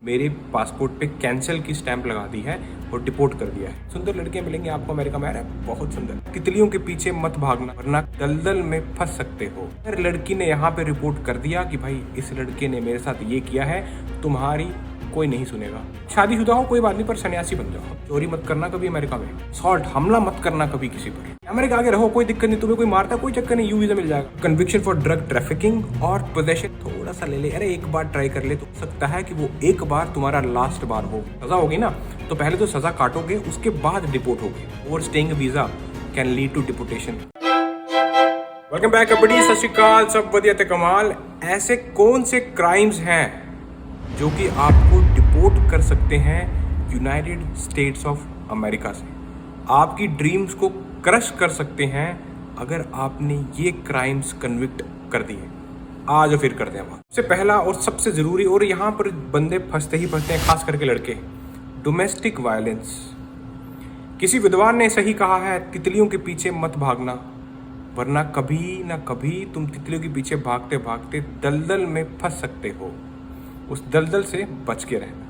मेरे पासपोर्ट पे कैंसिल की स्टैंप लगा दी है और डिपोर्ट कर दिया है। सुंदर लड़कियां मिलेंगी आपको अमेरिका में, बहुत सुंदर। तितलियों के पीछे मत भागना वरना दलदल में फंस सकते हो। अगर लड़की ने यहाँ पे रिपोर्ट कर दिया कि भाई इस लड़के ने मेरे साथ ये किया है, तुम्हारी कोई नहीं सुनेगा। शादीशुदा हो कोई बात नहीं, पर सन्यासी बन जाओ। चोरी मत करना कभी अमेरिका में, सॉल्ट हमला मत करना कभी किसी पर। अमेरिका आगे रहो, कोई दिक्कत नहीं, तुम्हें कोई मारता कोई चक्कर नहीं, यू वीजा मिल जाएगा। कन्विक्शन फॉर ड्रग ट्रैफिकिंग और पोजेशन थोड़ा सा ले ले, अरे एक बार ट्राई कर ले तो हो सकता है कि वो एक बार तुम्हारा लास्ट बार हो। सजा होगी ना तो पहले तो सजा काटोगे, उसके बाद डिपोर्ट होगे। Overstaying visa can lead to deportation. Welcome back kabaddi, सत श्री अकाल, सब बढ़िया थे कमाल। ऐसे कौन से क्राइम्स हैं जो कि आपको डिपोर्ट कर सकते हैं यूनाइटेड स्टेट्स ऑफ अमेरिका से, आपकी ड्रीम्स को क्रश कर सकते हैं अगर आपने ये क्राइम्स कन्विक्ट कर दिए। आज फिर करते हैं बात। सबसे पहला और सबसे ज़रूरी, और यहाँ पर बंदे फंसते ही फंसते हैं, खास करके लड़के, डोमेस्टिक वायलेंस। किसी विद्वान ने सही कहा है, तितलियों के पीछे मत भागना वरना कभी ना कभी तुम तितलियों के पीछे भागते भागते दलदल में फंस सकते हो। उस दलदल से बच के रहना।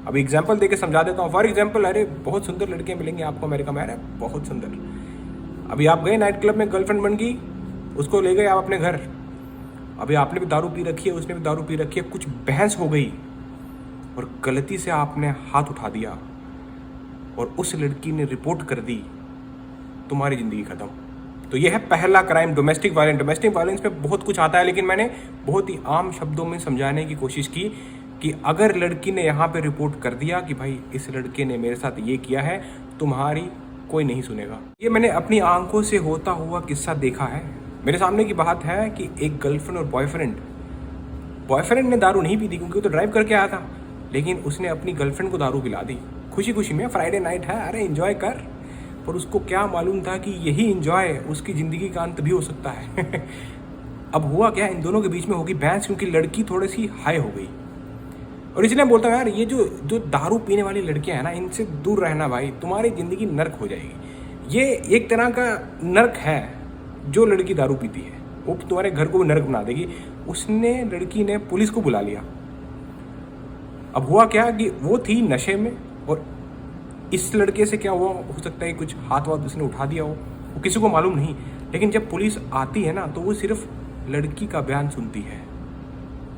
अभी एग्जाम्पल देके समझा देता हूँ। फॉर एग्जाम्पल, अरे बहुत सुंदर लड़कियां मिलेंगी आपको अमेरिका में, बहुत सुंदर। अभी आप गए नाइट क्लब में, गर्लफ्रेंड बन गई, उसको ले गए आप अपने घर। अभी आपने भी दारू पी रखी है, उसने भी दारू पी रखी है, कुछ बहस हो गई और गलती से आपने हाथ उठा दिया और उस लड़की ने रिपोर्ट कर दी, तुम्हारी ज़िंदगी ख़त्म। तो यह है पहला crime, domestic violence. Domestic violence में बहुत कुछ आता है, लेकिन मैंने बहुत ही आम शब्दों में समझाने की कोशिश की कि अगर लड़की ने यहाँ पे रिपोर्ट कर दिया कि भाई इस लड़के ने मेरे साथ ये किया है, तुम्हारी कोई नहीं सुनेगा। ये मैंने अपनी आंखों से होता हुआ किस्सा देखा है। मेरे सामने की बात है कि एक गर्लफ्रेंड और बॉयफ्रेंड ने दारू नहीं पी थी क्योंकि वो तो ड्राइव करके आया था, लेकिन उसने अपनी गर्लफ्रेंड को दारू पिला दी खुशी खुशी में। फ्राइडे नाइट है, अरे एंजॉय कर। पर उसको क्या मालूम था कि यही एंजॉय उसकी ज़िंदगी का अंत भी हो सकता है। अब हुआ क्या, इन दोनों के बीच में होगी बहस क्योंकि लड़की थोड़ी सी हाई हो गई। और इसलिए मैं बोलता हूँ यार, ये जो दारू पीने वाली लड़कियां हैं ना, इनसे दूर रहना भाई, तुम्हारी ज़िंदगी नर्क हो जाएगी। ये एक तरह का नर्क है जो लड़की दारू पीती है, वो तुम्हारे घर को भी नर्क बना देगी। लड़की ने पुलिस को बुला लिया। अब हुआ क्या कि वो थी नशे में, और इस लड़के से क्या हुआ, हो सकता है कुछ हाथ वाथ उसने उठा दिया हो, वो किसी को मालूम नहीं। लेकिन जब पुलिस आती है ना तो वो सिर्फ लड़की का बयान सुनती है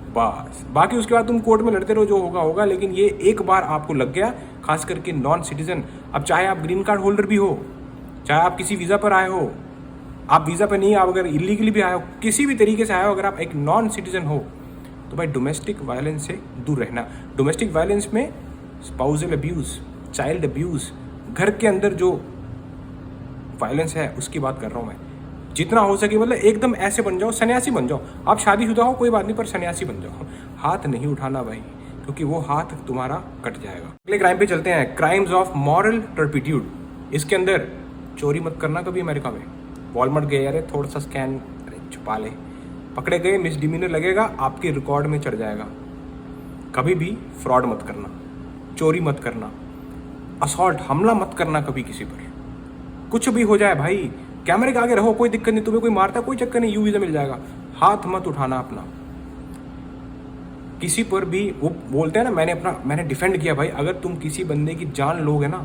बस, बाकी उसके बाद तुम कोर्ट में लड़ते रहो, जो होगा होगा। लेकिन ये एक बार आपको लग गया, खास करके नॉन सिटीजन, अब चाहे आप ग्रीन कार्ड होल्डर भी हो, चाहे आप किसी वीज़ा पर आए हो, आप वीज़ा पर नहीं, आप अगर इलीगली भी आए हो, किसी भी तरीके से आए हो, अगर आप एक नॉन सिटीजन हो तो भाई डोमेस्टिक वायलेंस से दूर रहना। डोमेस्टिक वायलेंस में स्पाउजल अब्यूज़, चाइल्ड अब्यूज़, घर के अंदर जो वायलेंस है उसकी बात कर रहा हूँ मैं। जितना हो सके मतलब एकदम ऐसे बन जाओ, सन्यासी बन जाओ। आप शादीशुदा हो कोई बात नहीं, पर सन्यासी बन जाओ। हाथ नहीं उठाना भाई, क्योंकि वो हाथ तुम्हारा कट जाएगा। अगले क्राइम पे चलते हैं, क्राइम्स ऑफ मॉरल टर्पिट्यूड। इसके अंदर चोरी मत करना कभी अमेरिका में। वॉलमार्ट गए, अरे थोड़ा सा स्कैन, अरे छुपा ले, पकड़े गए, मिसडिमीनर लगेगा, आपके रिकॉर्ड में चढ़ जाएगा। कभी भी फ्रॉड मत करना, चोरी मत करना, असॉल्ट हमला मत करना कभी किसी पर। कुछ भी हो जाए भाई, कैमरे के आगे रहो, कोई दिक्कत नहीं, तुम्हें कोई मारता कोई चक्कर नहीं, यू वीजा मिल जाएगा। हाथ मत उठाना अपना किसी पर भी। वो बोलते हैं ना, मैंने डिफेंड किया भाई। अगर तुम किसी बंदे की जान लोगे ना,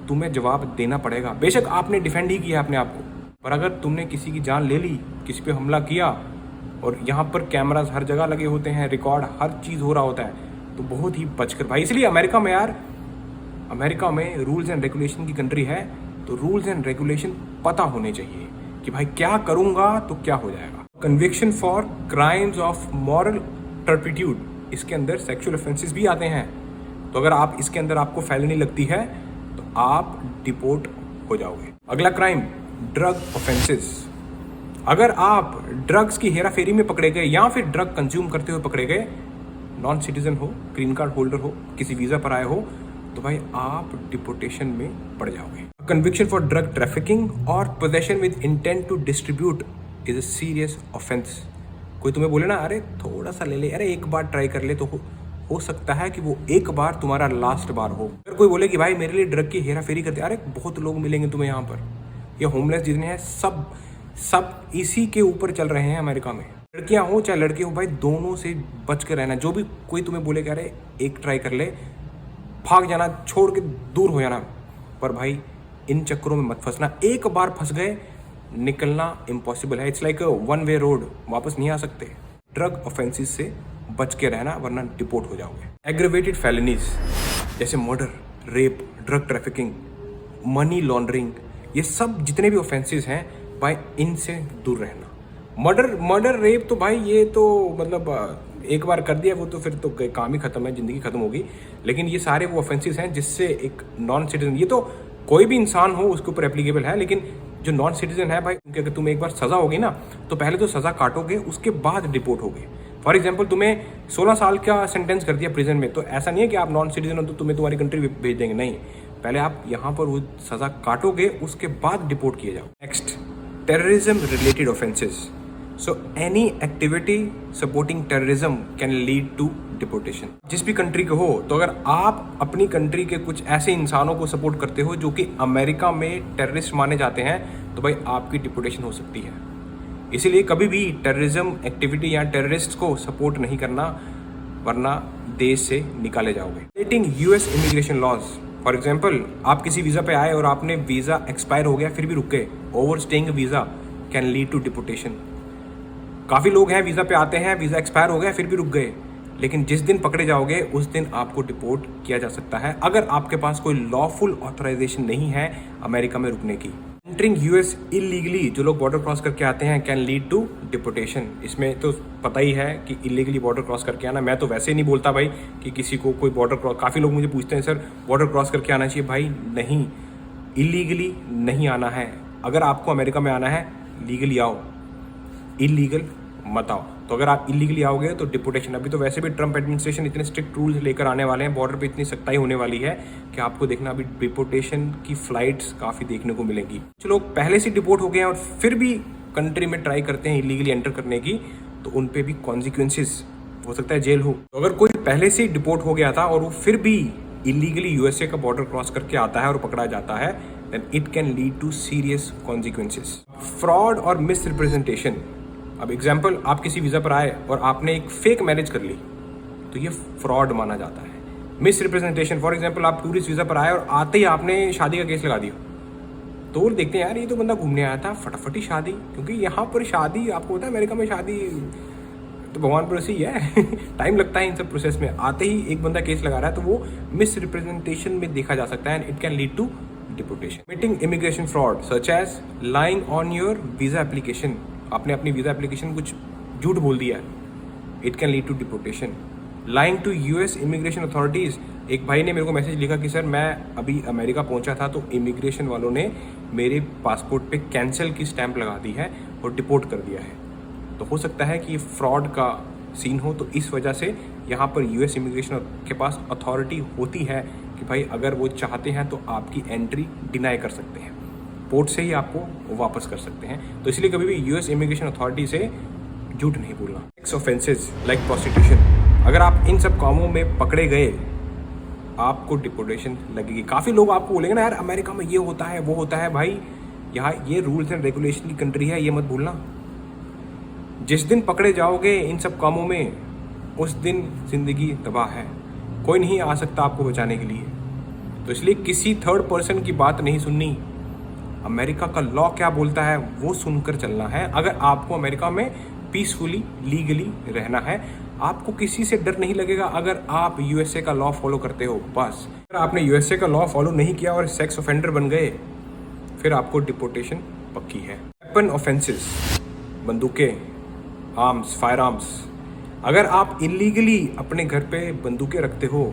तुम्हें जवाब देना पड़ेगा। बेशक आपने डिफेंड ही किया अपने आप को, पर अगर तुमने किसी की जान ले ली, किसी पे हमला किया, और यहाँ पर कैमरास हर जगह लगे होते हैं, रिकॉर्ड हर चीज़ हो रहा होता है, तो बहुत ही बचकर भाई। इसलिए अमेरिका में यार, अमेरिका में रूल्स एंड रेगुलेशन की कंट्री है, तो रूल्स एंड रेगुलेशन पता होने चाहिए कि भाई क्या करूँगा तो क्या हो जाएगा। Conviction for crimes of moral turpitude, इसके अंदर सेक्सुअल ऑफेंसेस भी आते हैं। तो अगर आप इसके अंदर आपको फैलनी लगती है तो आप डिपोर्ट हो जाओगे। अगला क्राइम, ड्रग ऑफेंसेस। अगर आप ड्रग्स की हेराफेरी में पकड़े गए या फिर ड्रग कंज्यूम करते हुए पकड़े गए, नॉन सिटीजन हो, ग्रीन कार्ड होल्डर हो, किसी वीज़ा पर आए हो, तो भाई आप डिपोर्टेशन में पड़ जाओगे। कन्विक्शन फॉर ड्रग ट्रैफिकिंग और possession with intent to distribute is a serious offence. कोई तुम्हें बोले ना, अरे थोड़ा सा ले ले, अरे एक बार ट्राई कर ले, तो हो सकता है कि वो एक बार तुम्हारा लास्ट बार हो। अगर कोई बोले कि भाई मेरे लिए ड्रग की हेरा फेरी करते, अरे बहुत लोग मिलेंगे तुम्हें यहाँ पर, ये होमलेस जितने हैं सब इसी के ऊपर चल रहे हैं अमेरिका में। लड़कियां हो चाहे लड़के हो भाई, दोनों से बच के रहना। जो भी कोई तुम्हें बोले कह रहे एक ट्राई कर ले, भाग जाना, छोड़ के दूर हो जाना, पर भाई इन चक्करों में मत फंसना। एक बार फंस गए निकलना इम्पॉसिबल है। It's like one way road, वापस नहीं आ सकते। ड्रग ऑफेंसेस से बच के रहना वरना डिपोर्ट हो जाओगे। एग्रेवेटेड फेलिनीज जैसे murder, rape, drug trafficking, money laundering, ये सब जितने भी ऑफेंसेस हैं भाई इनसे दूर रहना। मर्डर रेप तो भाई ये तो मतलब एक बार कर दिया वो तो फिर तो काम ही खत्म है, जिंदगी खत्म होगी। लेकिन ये सारे वो ऑफेंसेस हैं जिससे एक नॉन सिटीजन, ये तो कोई भी इंसान हो उसके ऊपर एप्लीकेबल है, लेकिन जो नॉन सिटीजन है भाई क्योंकि अगर तुम्हें एक बार सजा होगी ना तो पहले तो सजा काटोगे, उसके बाद डिपोर्ट होगे। फॉर एग्जाम्पल तुम्हें 16 साल का सेंटेंस कर दिया प्रिजन में, तो ऐसा नहीं है कि आप नॉन सिटीजन हो तो तुम्हें तुम्हारी कंट्री भेज देंगे, नहीं, पहले आप यहाँ पर वो सजा काटोगे उसके बाद डिपोर्ट किए जाओ। Next, terrorism related offences. So any activity supporting terrorism can lead to deportation. जिस भी कंट्री के हो, तो अगर आप अपनी कंट्री के कुछ ऐसे इंसानों को सपोर्ट करते हो जो कि अमेरिका में टेररिस्ट माने जाते हैं, तो भाई आपकी डिपोर्टेशन हो सकती है। इसीलिए कभी भी टेररिज्म एक्टिविटी या टेररिस्ट को सपोर्ट नहीं करना, वरना देश से निकाले जाओगे। Rating US immigration laws. For example आप किसी वीज़ा पे आए और आपने वीज़ा एक्सपायर हो गया फिर भी रुक गए, overstaying visa can lead to deportation. काफ़ी लोग हैं वीज़ा पे आते हैं, वीज़ा एक्सपायर हो गया फिर भी रुक गए, लेकिन जिस दिन पकड़े जाओगे उस दिन आपको डिपोर्ट किया जा सकता है अगर आपके पास कोई लॉफुल ऑथराइजेशन नहीं है अमेरिका में रुकने की। एंटरिंग यूएस इलीगली, जो लोग बॉर्डर क्रॉस करके आते हैं, कैन लीड टू डिपोर्टेशन। इसमें तो पता ही है कि इलीगली बॉर्डर क्रॉस करके आना, मैं तो वैसे नहीं बोलता भाई कि किसी को कोई बॉर्डर क्रॉस, काफ़ी लोग मुझे पूछते हैं सर बॉर्डर क्रॉस करके आना चाहिए, भाई नहीं, इलीगली नहीं आना है। अगर आपको अमेरिका में आना है लीगली आओ, इलीगल मत आओ। तो अगर आप इलीगली आओगे तो डिपोर्टेशन। अभी तो वैसे भी ट्रम्प एडमिनिस्ट्रेशन इतने स्ट्रिक्ट रूल्स लेकर आने वाले हैं, बॉर्डर पे इतनी सख्ताई होने वाली है कि आपको देखना अभी डिपोर्टेशन की फ्लाइट्स काफ़ी देखने को मिलेंगी। कुछ लोग पहले से डिपोर्ट हो गए हैं और फिर भी कंट्री में ट्राई करते हैं इलीगली एंटर करने की, तो उन पर भी कॉन्सिक्वेंसेस हो सकता है, जेल हो। तो अगर कोई पहले से डिपोर्ट हो गया था और वो फिर भी इलीगली यूएसए का बॉर्डर क्रॉस करके आता है और पकड़ा जाता है, then it can lead to serious consequences. Fraud और मिस रिप्रेजेंटेशन। अब एग्जाम्पल, आप किसी वीज़ा पर आए और आपने एक फेक मैरिज कर ली, तो ये फ्रॉड माना जाता है। मिस रिप्रेजेंटेशन, फॉर एग्जाम्पल आप टूरिस्ट वीज़ा पर आए और आते ही आपने शादी का केस लगा दिया, तो वो देखते हैं यार ये तो बंदा घूमने आया था, फटाफट ही शादी, क्योंकि यहाँ पर शादी आपको पता है अमेरिका में शादी तो भगवान पर ही है टाइम लगता है इन सब प्रोसेस में। आते ही एक बंदा केस लगा रहा है तो वो मिस रिप्रेजेंटेशन में देखा जा सकता है and it can lead to deportation. Committing immigration fraud such as lying on your visa application. आपने अपनी वीज़ा एप्लीकेशन कुछ झूठ बोल दिया है, it can lead to deportation. Lying to US immigration authorities. एक भाई ने मेरे को मैसेज लिखा कि सर मैं अभी अमेरिका पहुंचा था तो इमिग्रेशन वालों ने मेरे पासपोर्ट पे कैंसिल की स्टैंप लगा दी है और डिपोर्ट कर दिया है। तो हो सकता है कि फ्रॉड का सीन हो, तो इस वजह से यहाँ पर यूएस इमिग्रेशन के पास अथॉरिटी होती है कि भाई अगर वो चाहते हैं तो आपकी एंट्री डिनाई कर सकते हैं, पोर्ट से ही आपको वापस कर सकते हैं। तो इसलिए कभी भी यूएस इमिग्रेशन अथॉरिटी से झूठ नहीं बोलना। Sex offences like prostitution. अगर आप इन सब कामों में पकड़े गए आपको डिपोर्टेशन लगेगी। काफ़ी लोग आपको बोलेंगे ना यार अमेरिका में ये होता है वो होता है, भाई यहाँ ये रूल्स एंड रेगुलेशन की कंट्री है, ये मत भूलना। जिस दिन पकड़े जाओगे इन सब कामों में उस दिन जिंदगी तबाह है, कोई नहीं आ सकता आपको बचाने के लिए। तो इसलिए किसी थर्ड पर्सन की बात नहीं सुननी, अमेरिका का लॉ क्या बोलता है वो सुनकर चलना है। अगर आपको अमेरिका में पीसफुली लीगली रहना है, आपको किसी से डर नहीं लगेगा अगर आप यूएसए का लॉ फॉलो करते हो। बस अगर आपने यूएसए का लॉ फॉलो नहीं किया और सेक्स ऑफेंडर बन गए, फिर आपको डिपोर्टेशन पक्की है। वेपन ऑफेंसेस, बंदूकें, आर्म्स, फायर आर्म्स। अगर आप इलीगली अपने घर पे बंदूकें रखते हो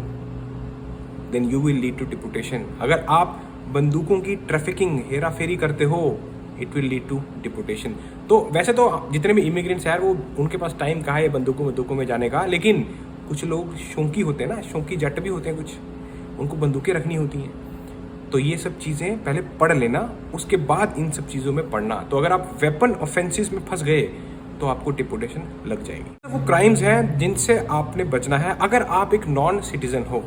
then you will lead to deportation. अगर आप बंदूकों की ट्रैफिकिंग, हेरा फेरी करते हो, it will lead to deportation. तो वैसे तो जितने भी इमिग्रेंट्स हैं वो उनके पास टाइम कहाँ है बंदूकों में जाने का, लेकिन कुछ लोग शौकी होते हैं ना, शौकी जट भी होते हैं कुछ, उनको बंदूकें रखनी होती हैं। तो ये सब चीज़ें पहले पढ़ लेना, उसके बाद इन सब चीज़ों में पढ़ना। तो अगर आप वेपन ऑफेंसेस में फंस गए तो आपको डिपोर्टेशन लग जाएगी। तो वो क्राइम्स हैं जिनसे आपने बचना है अगर आप एक नॉन सिटीजन हो।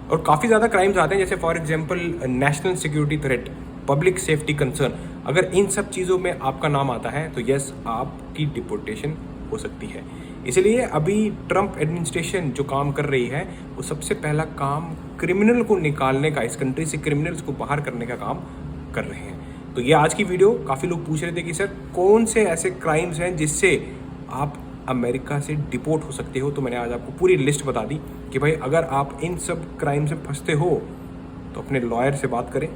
और काफ़ी ज़्यादा क्राइम्स आते हैं, जैसे for example national security threat, public safety concern. अगर इन सब चीज़ों में आपका नाम आता है तो यस, आपकी डिपोर्टेशन हो सकती है। इसलिए अभी ट्रंप एडमिनिस्ट्रेशन जो काम कर रही है वो सबसे पहला काम क्रिमिनल को निकालने का, इस कंट्री से क्रिमिनल्स को बाहर करने का काम कर रहे हैं। तो ये आज की वीडियो, काफ़ी लोग पूछ रहे थे कि सर कौन से ऐसे क्राइम्स हैं जिससे आप अमेरिका से डिपोर्ट हो सकते हो। तो मैंने आज आपको पूरी लिस्ट बता दी कि भाई अगर आप इन सब क्राइम से फंसते हो तो अपने लॉयर से बात करें,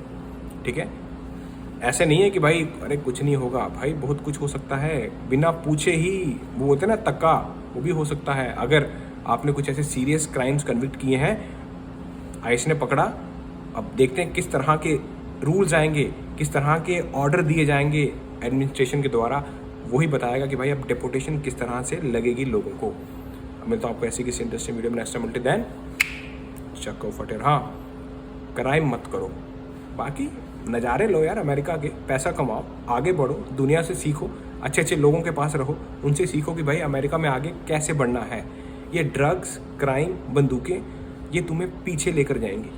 ठीक है। ऐसे नहीं है कि भाई अरे कुछ नहीं होगा, भाई बहुत कुछ हो सकता है। बिना पूछे ही वो बोलते हैं ना तक्का, वो भी हो सकता है। अगर आपने कुछ ऐसे सीरियस क्राइम्स कन्विक्ट किए हैं, आईएस ने पकड़ा, अब देखते हैं किस तरह के रूल्स आएंगे, किस तरह के ऑर्डर दिए जाएंगे एडमिनिस्ट्रेशन के द्वारा। वही बताएगा कि भाई अब डिपोर्टेशन किस तरह से लगेगी लोगों को। मैं तो आपको ऐसी किसी इंटरेस्टिंग वीडियो में नेक्स्ट टाइम मिलते देन चक्को फटेर। हाँ, क्राइम मत करो, बाकी नज़ारे लो यार अमेरिका के, पैसा कमाओ, आगे बढ़ो, दुनिया से सीखो, अच्छे अच्छे लोगों के पास रहो, उनसे सीखो कि भाई अमेरिका में आगे कैसे बढ़ना है। ये ड्रग्स, क्राइम, बंदूकें, ये तुम्हें पीछे लेकर जाएंगी।